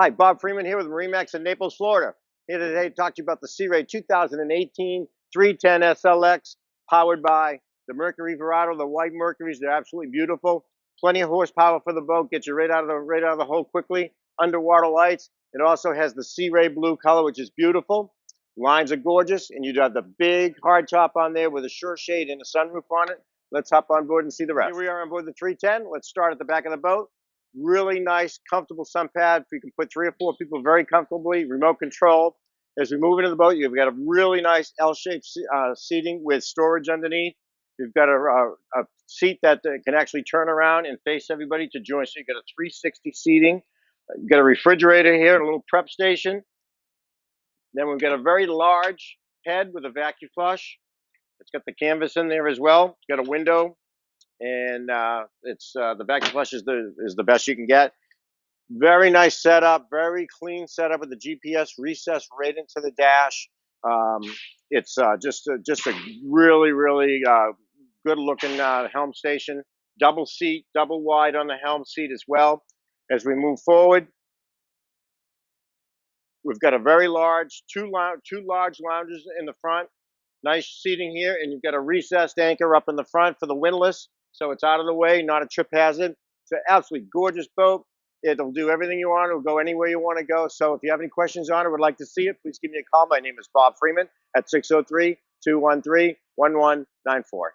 Hi, Bob Freeman here with MarineMax in Naples, Florida. Here today to talk to you about the Sea Ray 2018 310 SLX, powered by the Mercury Verado, the white Mercuries. They're absolutely beautiful. Plenty of horsepower for the boat. Get you right out of the hole quickly. Underwater lights. It also has the Sea Ray blue color, which is beautiful. Lines are gorgeous, and you have the big hard top on there with a sure shade and a sunroof on it. Let's hop on board and see the rest. Here we are on board the 310. Let's start at the back of the boat. Really nice, comfortable sun pad. You can put 3 or 4 people very comfortably, remote control. As we move into the boat, you've got a really nice L-shaped seating with storage underneath. You've got a seat that can actually turn around and face everybody to join. So you've got a 360 seating. You've got a refrigerator here, a little prep station. Then we've got a very large head with a vacuum flush. It's got the canvas in there as well. It's got a window, and the vacuum flush is the best you can get. Very nice setup, very clean setup with the GPS recessed right into the dash. It's just a really good looking helm station. Double seat, double wide on the helm seat as well. As we move forward, we've got a very large two large lounges in the front. Nice seating here, and you've got a recessed anchor up in the front for the windlass, so it's out of the way, not a trip hazard. It's an absolutely gorgeous boat. It'll do everything you want. It'll go anywhere you want to go. So if you have any questions on it, would like to see it, please give me a call. My name is Bob Freeman at 603-213-1194.